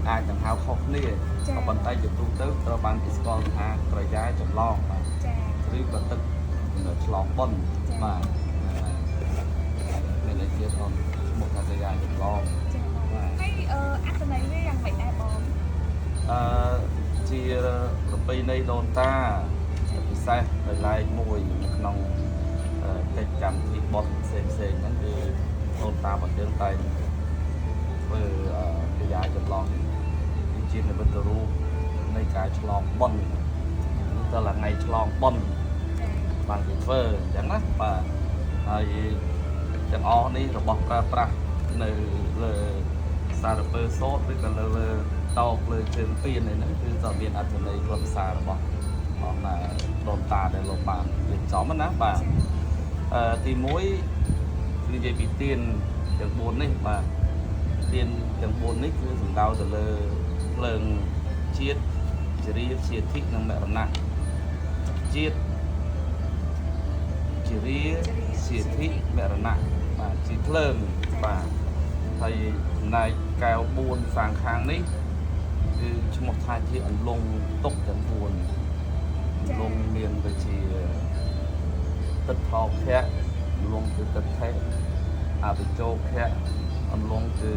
អាចទាំងហៅខុសគ្នាក៏ប៉ុន្តែជាទូទៅត្រូវបានគេស្គាល់ថាក្រយ៉ាចម្លងបាទឬក៏ទឹកឆ្លងបុណ្យបាទមានន័យទៀតអូនឈ្មោះថាក្រយ៉ាចម្លងហើយអត្ថន័យវាយ៉ាងម៉េចដែរបងជាប្រពៃណីដូនតាពិសេសដោយឡែកមួយនៅក្នុងកិច្ចកម្មវិធីបុណ្យផ្សេងហ្នឹងគឺដូនតារបស់យើងតែធ្វើក្រយ៉ាចម្លងជានិមិត្តរូបនៃការឆ្លងបុណ្យទៅឡើងថ្ងៃឆ្លងបុណ្យបានគេធ្វើអញ្ចឹងណាបាទហើយទាំងអស់នេះរបស់ប្រើប្រាស់នៅលើសារពើសូត្រឬក៏លើតោកលើជើងពៀននេះគឺក៏មានអត្ថន័យខ្លឹមសាររបស់ណាដូនតាដែលលោកបានរៀបចំណាបាទទី1និយាយពីទានទាំង4នេះបាទទានទាំង4នេះគឺសំដៅទៅលើភ្លើងជាតិចរិយាជាធិនិងមរណៈជាតិចរិយាជាធិមរណៈបាទជាភ្លើងបាទហើយចំណែកកែវ4ខាងខាងនេះគឺឈ្មោះថាជាអន្លង់ទុកទាំង4អន្លង់មានដូចជាទឹកថោខៈអន្លង់គឺទឹកថេអវិជោខៈអន្លង់គឺ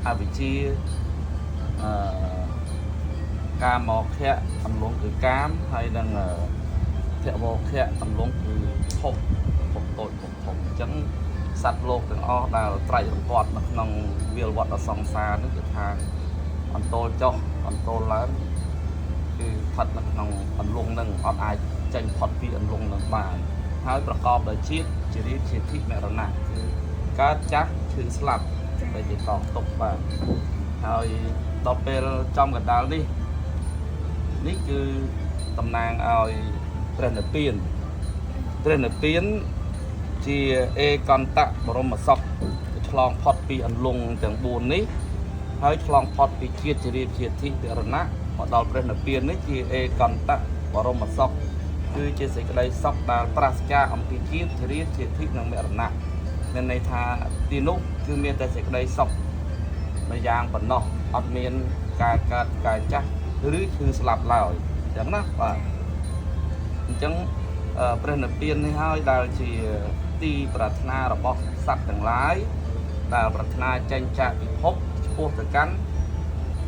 អវិជ្ជាកាមកខៈអន្លង់គឺកាមហើយនឹងភវខៈអន្លង់គឺភពតូចភពធំអញ្ចឹងសត្វលោកទាំងអស់ដែលត្រែករង្គាត់នៅក្នុងវាលវត្តសង្សារនេះគឺថាអន្តោលចុះអន្តោលឡើងគឺស្ថិតនៅក្នុងអន្លង់នឹងអត់អាចចេញផុតពីអន្លង់នឹងបានហើយប្រកបដោយជាតិចរិយាជាធិមរណៈគឺកើតចាស់ឈឺស្លាប់ដែលជាកងទុកបានហើយដល់ពេលចំកណ្ដាលនេះគឺតំណាងឲ្យព្រះនិព្វានជាអេកន្តៈបរមសុខឆ្លងផុតពីអន្លង់ទាំង4នេះហើយឆ្លងផុតពីជាតិចរិយាជាធិមរណៈមកដល់ព្រះនិព្វាននេះជាអេកន្តៈបរមសុខគឺជាសេចក្តីសុខដែលប្រាសចាកអំពីជាតិចរិយាជាធិនិងមរណៈមានន័យថាទីនោះគឺមានតែសេចក្តីសុខមួយយ៉ាងប៉ុណ្ណោះអត់មានការកើតការចាស់ឬគឺស្លាប់ឡើយអញ្ចឹងណាបាទអញ្ចឹងព្រះនិព្វាននេះហើយដែលជាទីប្រាថ្នារបស់សត្វទាំងឡាយដែលប្រាថ្នាចេញចាកពិភពឆ្ពោះទៅកាន់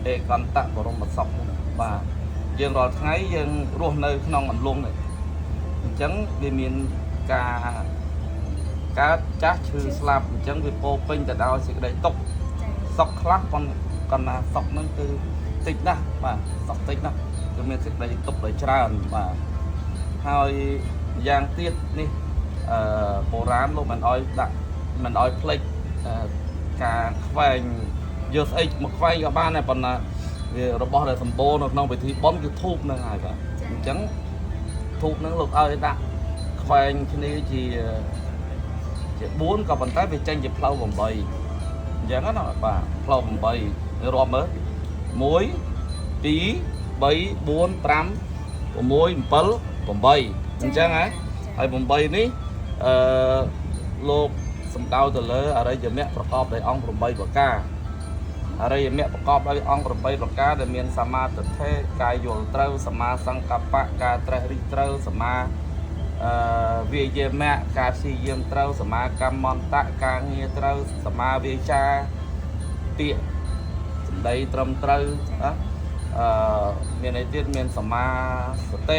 អេកន្តៈបរមសុខបាទយើងរាល់ថ្ងៃយើងរស់នៅក្នុងអន្លង់នេះអញ្ចឹងវាមានការកើតចាស់ឈឺស្លាប់អញ្ចឹងវាពោពេញទៅដោយសេចក្តីទុក្ខសុខខ្លះប៉ុន្តែសុខហ្នឹងគឺតិចណាស់បាទសុខតិចណាស់គឺមានសេចក្តីទុក្ខដ៏ច្រើនបាទហើយយ៉ាងទៀតនេះបុរាណលោកមិនអោយដាក់មិនអោយផ្លេចការខ្វែងយកស្អីមកខ្វែងក៏បានដែរប៉ុន្តែវារបស់ដែលសម្បូរនៅក្នុងពិធីបុណ្យគឺធូបហ្នឹងហើយបាទអញ្ចឹងធូបហ្នឹងលោកឲ្យដាក់ខ្វែងគ្នាជា4ក៏ប៉ុន្តែវាចេញជាផ្លូវ8អញ្ចឹងណាបាទផ្លូវ8រាប់មើល1 2 3 4 5 6 7 8អញ្ចឹងហើយ8នេះលោកសំដៅទៅលើអរិយមគ្គប្រកបដោយអង្គ8ប្រការអរិយមគ្គប្រកបដោយអង្គ8ប្រការដែលមានសមាទិដ្ឋិកាយយល់ត្រូវសមាសង្កប្បៈការត្រេះរិះត្រូវសមាវាយាមៈការព្យាយាមត្រូវសមាកម្មន្តៈការងារត្រូវសមាវាចាពាក្យសម្ដីត្រឹមត្រូវមានន័យទៀតមានសមាសតិ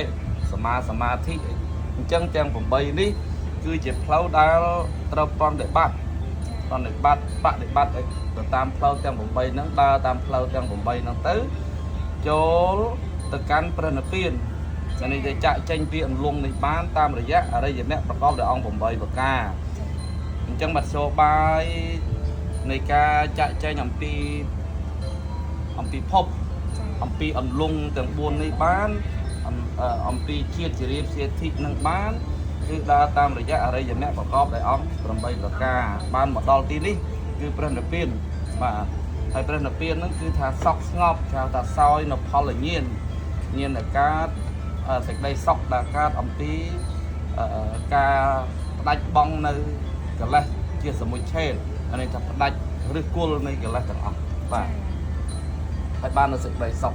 សមាសមាធិអញ្ចឹងទាំង8នេះគឺជាផ្លូវដែលត្រូវប្រតិបត្តិទៅតាមផ្លូវទាំង8ហ្នឹងដើរតាមផ្លូវទាំង8ហ្នឹងទៅចូលទៅកាន់ព្រះនិព្វាននេះទៅចាក់ចេញពីអន្លង់នេះបានតាមរយៈអរិយមគ្គប្រកបដោយអង្គ8ប្រការអញ្ចឹងមធ្យោបាយនៃការចាក់ចេញអំពីភពអំពីអន្លង់ទាំង4នេះបានអំពីជាតិចរិយាជាធិនឹងបានគឺដើរតាមរយៈអរិយមគ្គប្រកបដោយអង្គ8ប្រការបានមកដល់ទីនេះគឺព្រះនិព្វានបាទហើយព្រះនិព្វានហ្នឹងគឺថាសក់ស្ងប់ហៅថាសោយនៅផលញាណកើតសេចក្តីសុខដែលកើតអំពីការផ្ដាច់បង់នៅកិលេសជាសមុច្ឆេទនេះថាផ្ដាច់ឬគល់នៃកិលេសទាំងអស់បាទហ ហើយបាននៅសេចក្តីសុខ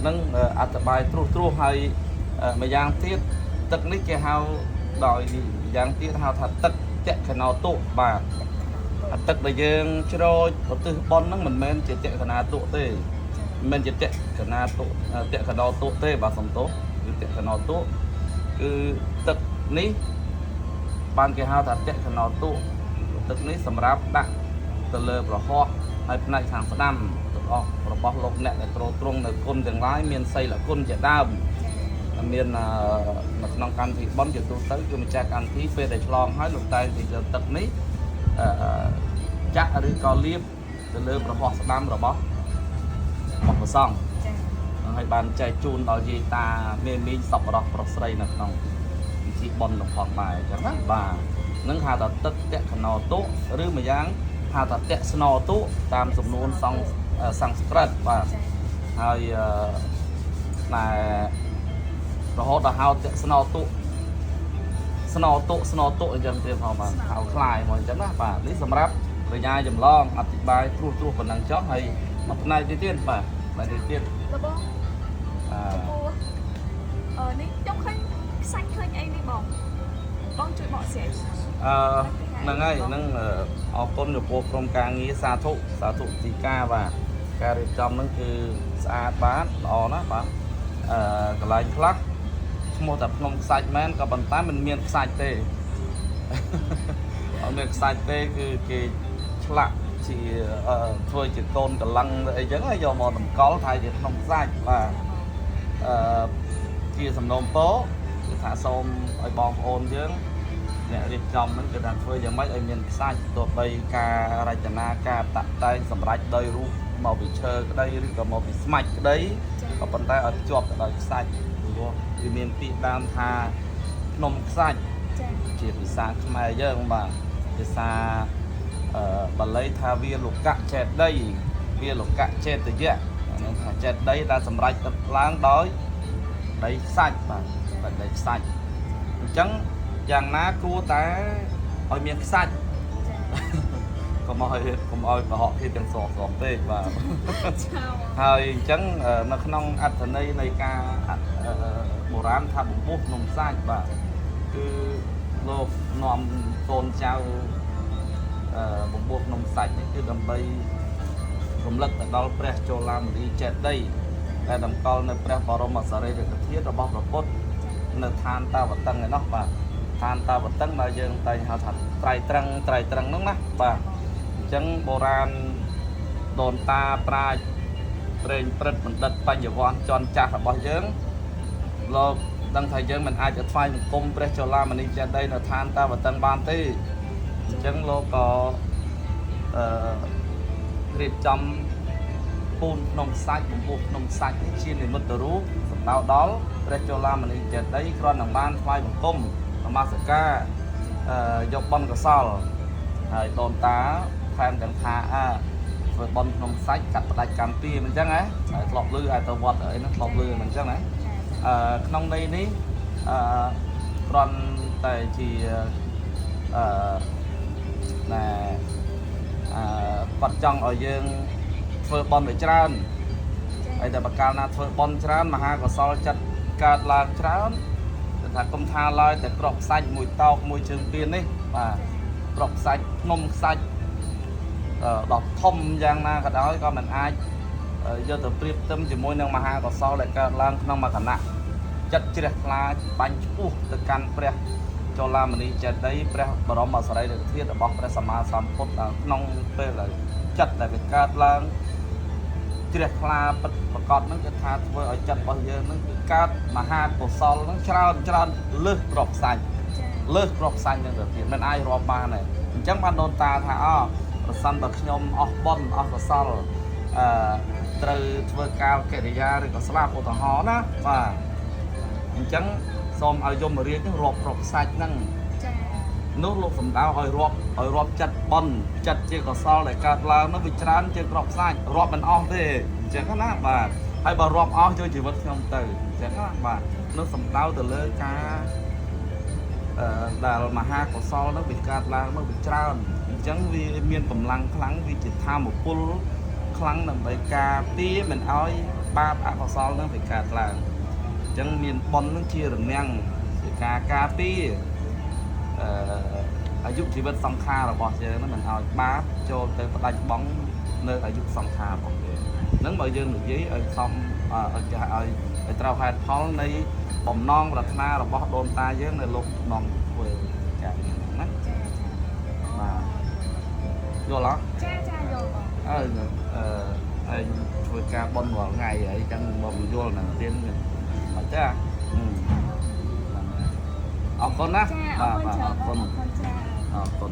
នឹងអត្ថបាយត្រួសហើយម្យ៉ាងទៀតទឹកនេះគេហៅដោយយ៉ាងទៀតហៅថាទឹកតក្កណោតុបាទទឹកដែលយើងច្រូចប្រទិសប៉ុនហ្នឹងមិនមែនជាតក្កណាតុទេមិនមែនជាតក្កណាតុតក្កណោតុទេបាទសំទោសគឺតក្កណោតុគឺទឹកនេះបានគេហៅថាតក្កណោតុទឹកនេះសម្រាប់ដាក់ទៅលើប្រហោះហើយផ្នែកខាងស្ដាំទាំងអស់របស់លោកអ្នកដែលទ្រង់នៅគុណទាំងឡាយមានសីលគុណជាដើមមាននៅក្នុងកម្មវិធីបន់ជាទូទៅគឺម្ចាស់កម្មវិធីពេលដែលឆ្លងហើយលោកតែងពីលើទឹកនេះចាក់ឬក៏លាបទៅលើប្រហោះស្ដាំរបស់ព្រះសង្ឃហើយបានចែកជូនដល់យាយតាមេមីងសពរស់ប្រុសស្រីនៅក្នុងពិធីបន់នឹងផងដែរអញ្ចឹងណាបាទនឹងហៅថាទឹកតក្កណោតុឬម្យ៉ាងហៅថាតក្ស្ណោតុតាមសំនួនសំស្ក្រឹតបាទហើយតែរហូតដល់ហៅតក្ស្ណោតុស្ណោតុអញ្ចឹងទៀតផងបាទហៅคล้ายមកអញ្ចឹងណាបាទនេះសម្រាប់ប្រញ្ញាចម្លងអธิบายត្រួសប៉ុណ្ណឹងចុះហើយមួយផ្នែកទៀតបាទផ្នែកទៀតបងនេះខ្ញុំឃើញខ្សាច់ឃើញអីនេះបងជួយបកស្រាយហ្នឹងហើយហ្នឹងអរគុណចំពោះក្រុមការងារសាធុទីការបាទការរៀបចំហ្នឹងគឺស្អាតបាទល្អណាស់បាទកន្លែងខ្លះឈ្មោះតែភ្នំខ្សាច់មែនក៏ប៉ុន្តែមិនមានខ្សាច់ទេអត់មានខ្សាច់ទេគឺគេឆ្លាក់ជាធ្វើជាកូនកលឹងអីចឹងហើយយកមកតម្កល់ថាជាភ្នំខ្សាច់បាទជាសំណូមពរគឺថាសូមឲ្យបងប្អូនយើងអ្នករៀបចំហ្នឹងគឺថាធ្វើយ៉ាងម៉េចឲ្យមានខ្សាច់ទោះបីការរចនាការតាក់តែងសម្រាប់ដោយរូបមកពីឈើក្តីឬក៏មកពីស្មាច់ក្តីក៏ប៉ុន្តែឲ្យភ្ជាប់ទៅដោយខ្សាច់ព្រោះវាមានពាក្យដើមថាភ្នំខ្សាច់ជាភាសាខ្មែរយើងបាទភាសាបាលីថាវាលោកៈចេតដីវាលោកៈចេតយៈហ្នឹងថាចេតដីដែលសម្រេចឡើងដោយដីខ្សាច់បាទដីខ្សាច់អញ្ចឹងយ៉ាងណាគួរតែឲ្យមានខ្សាច់កុំឲ្យប្រហកគេទាំងស្រស់ពេកបាទហើយអញ្ចឹងនៅក្នុងអត្ថន័យនៃការបុរាណថាបំពុះនំសាច់បាទគឺលោកនាំកូនចៅបំពុះនំសាច់នេះគឺដើម្បីរំលឹកទៅដល់ព្រះចលមនីចេតិយដែលតម្កល់នៅព្រះបរមសារីរិកធាតុរបស់ព្រះពុទ្ធនៅឋានតាវតឹងឯណោះបាទឋានតាវតឹងដែលយើងតែហៅថាត្រៃត្រឹងហ្នឹងណាបាទអញ្ចឹងបុរាណដូនតាប្រាជ្ញព្រេងព្រឹត្តបណ្ឌិតបញ្ញវន្តចន់ចាស់របស់យើងលោកដឹងថាយើងមិនអាចទៅថ្វាយបង្គំព្រះចលមនីចេតិយនៅឋានតាវតឹងបានទេអញ្ចឹងលោកក៏រៀបចំពូនភ្នំខ្សាច់បំពុះភ្នំខ្សាច់នេះជានិមិត្តរូបសម្ដៅដល់ព្រះចលមនីចេតិយគ្រាន់តែបានថ្វាយបង្គំនមស្ការយកបុណ្យកុសលហើយដូនតាថែមទាំងថាធ្វើបុណ្យភ្នំខ្សាច់កាត់ផ្ដាច់កម្មពីមិនអញ្ចឹងហ៎ហើយធ្លាប់លឺឲ្យទៅវត្តអីហ្នឹងធ្លាប់លឺមិនអញ្ចឹងហ៎ក្នុងន័យនេះគ្រាន់តែជាគាត់ចង់ឲ្យយើងធ្វើបុណ្យឲ្យច្រើនហើយតែបកាលណាធ្វើបុណ្យច្រើនមហាកុសលចិត្តកើតឡើងច្រើនគឺថាគុំថាឡើយតែក្របខ្សាច់មួយតោកមួយជើងពៀននេះបាទក្របខ្សាច់ភ្នំខ្សាច់ដល់ធំយ៉ាងណាក៏ដោយក៏មិនអាចយកទៅប្រៀបផ្ទឹមជាមួយនឹងមហាកុសលដែលកើតឡើងក្នុងមួយគណៈចិត្តជ្រះថ្លាបាញ់ឆ្ពោះទៅកាន់ព្រះចលមនីចេតិយព្រះបរមសារីរិកធាតុរបស់ព្រះសម្មាសម្ពុទ្ធក្នុងពេលដែលចិត្តដែលវាកើតឡើងជ្រះថ្លាពិតប្រកបហ្នឹងគឺថាធ្វើឲ្យចិត្តរបស់យើងហ្នឹងគឺកើតមហាកុសលហ្នឹងច្រើនលើសក្របខ្សាច់ហ្នឹងទៅទៀតមិនអាចរាប់បានទេអញ្ចឹងបានដូនតាថាប្រសិនបើខ្ញុំអស់បុណ្យអស់កុសលត្រូវធ្វើការកិរិយាឬក៏ស្លាប់ឧទាហរណ៍ណាបាទអញ្ចឹងសូមឲ្យយមរាជនឹងរាប់ក្របខ្សាច់ហ្នឹងនោះលោកសំដៅឲ្យរាប់ចិត្តបុណ្យចិត្តជាកុសលដែលកើតឡើងនោះវាច្រើនជាក្របខ្សាច់រាប់មិនអស់ទេអញ្ចឹងណាបាទហើយបើរាប់អស់ជួយជីវិតខ្ញុំទៅអញ្ចឹងណាបាទនោះសំដៅទៅលើការដែលមហាកុសលនោះវាកើតឡើងនោះវាច្រើនអញ្ចឹងវាមានកម្លាំងខ្លាំងវាជាធម៌ពល ខ្លាំងដើម្បីការពារមិនឲ្យបាបអកុសលនឹងវាកើតឡើងអញ្ចឹងមានបុណ្យនឹងជារនាំងជាការការពារអាយុជីវិតសង្ខាររបស់យើងនឹងមិនឲ្យបាបចូលទៅផ្ដាច់បង់នៅអាយុសង្ខាររបស់យើងហ្នឹងបើយើងនិយាយឲ្យសមឲ្យចាស់ឲ្យត្រូវហេតុផលនៃបំណងប្រាថ្នារបស់ដូនតាយើងនៅលោកក្នុងធ្វើចា៎ណា បាទយល់អត់ ចាចាយល់បង ហើយធ្វើការបន់រាល់ថ្ងៃអីចឹងមកយល់នឹងទៀតអត់ចាអរគុណណា ចាអរគុណច្រើន អរគុណ អរគុណចា អរគុណ